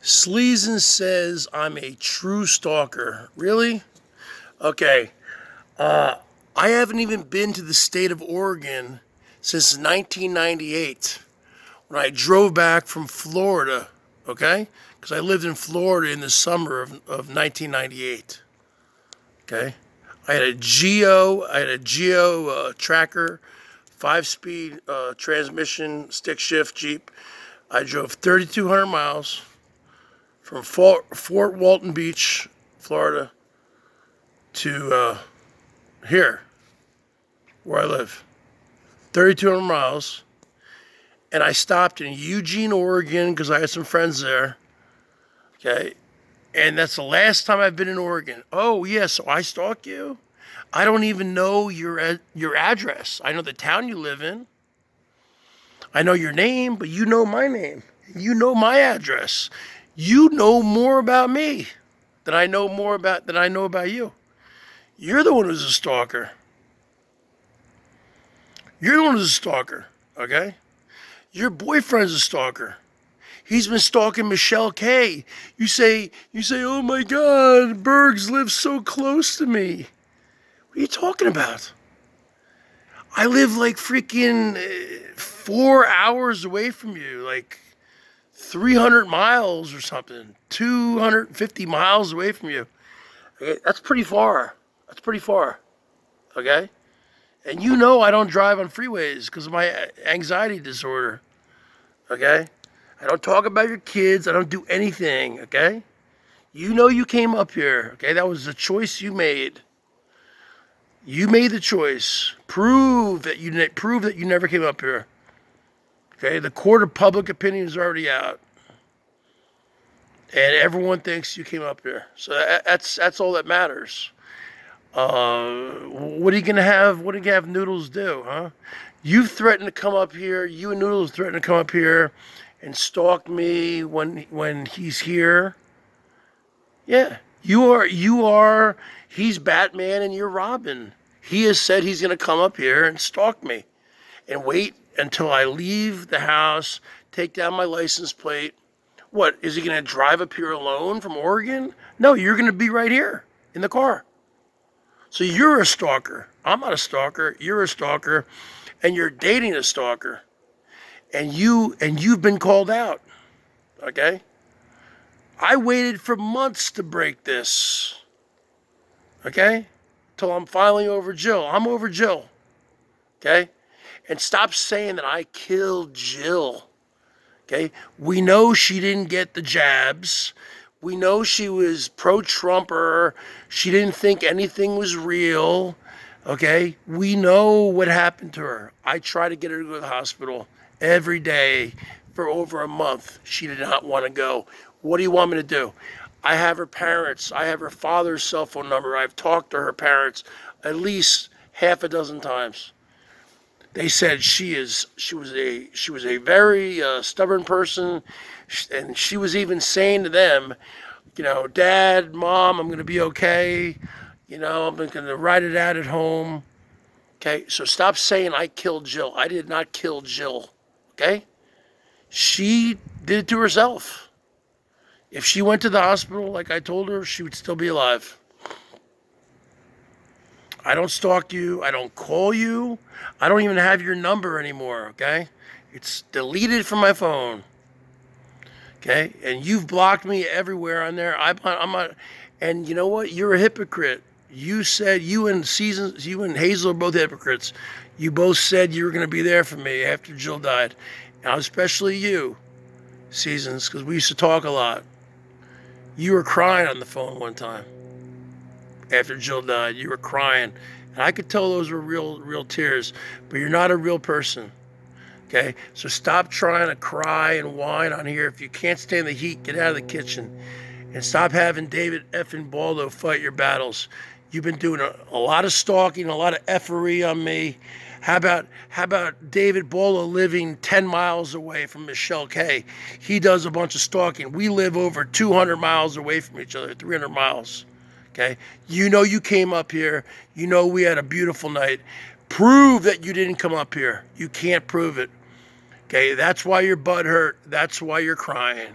Sleazons says I'm a true stalker. Really? Okay. I haven't even been to the state of Oregon since 1998 when I drove back from Florida. Okay? Because I lived in Florida in the summer of 1998. Okay? I had a Geo tracker, 5-speed transmission, stick shift Jeep. I drove 3,200 miles from Fort Walton Beach, Florida, to here, where I live. 3,200 miles. And I stopped in Eugene, Oregon, because I had some friends there. Okay. And that's the last time I've been in Oregon. Oh, yeah, so I stalk you? I don't even know your address. I know the town you live in. I know your name, but you know my name. You know my address. You know more about me than I know about you. You're the one who's a stalker. You're the one who's a stalker, okay? Your boyfriend's a stalker. He's been stalking Michelle K. You say, oh my God, Bergs lives so close to me. What are you talking about? I live like freaking 4 hours away from you, like 300 miles or something, 250 miles away from you. Okay? That's pretty far. Okay? And you know I don't drive on freeways because of my anxiety disorder. Okay? I don't talk about your kids. I don't do anything. Okay? You know you came up here. Okay? That was a choice you made. You made the choice. Prove that you never came up here. Okay? The court of public opinion is already out. And everyone thinks you came up here. So that's all that matters. What are you gonna have? What are you gonna have Noodles do, huh? You've threatened to come up here. You and Noodles threatened to come up here and stalk me when he's here. Yeah, you are. He's Batman and you're Robin. He has said he's gonna come up here and stalk me, and wait until I leave the house, take down my license plate. What is he gonna drive up here alone from Oregon? No, you're gonna be right here in the car. So you're a stalker. I'm not a stalker. You're a stalker, and you're dating a stalker, and you've been called out. Okay? I waited for months to break this. Okay? Till I'm finally over Jill. I'm over Jill. Okay? And stop saying that I killed Jill. Okay? We know she didn't get the jabs. We know she was pro-Trumper. She didn't think anything was real. Okay? We know what happened to her. I tried to get her to go to the hospital every day for over a month. She did not want to go. What do you want me to do? I have her parents. I have her father's cell phone number. I've talked to her parents at least half a dozen times. They said she was a very stubborn person, and she was even saying to them, Dad, Mom, I'm going to be okay. I'm going to ride it out at home. Okay, so stop saying I killed Jill. I did not kill Jill. Okay, she did it to herself. If she went to the hospital like I told her, she would still be alive. I don't stalk you. I don't call you. I don't even have your number anymore, okay? It's deleted from my phone, okay? And you've blocked me everywhere on there. I'm not, and you know what? You're a hypocrite. You said you and Hazel are both hypocrites. You both said you were going to be there for me after Jill died. Now, especially you, Seasons, because we used to talk a lot. You were crying on the phone one time. After Jill died, you were crying. And I could tell those were real tears, but you're not a real person. Okay? So stop trying to cry and whine on here. If you can't stand the heat, get out of the kitchen. And stop having David effing Baldo fight your battles. You've been doing a lot of stalking, a lot of effery on me. How about David Baldo living 10 miles away from Michelle K? He does a bunch of stalking. We live over 200 miles away from each other, 300 miles. Okay? You know you came up here. You know we had a beautiful night. Prove that you didn't come up here. You can't prove it. Okay? That's why your butt hurt. That's why you're crying.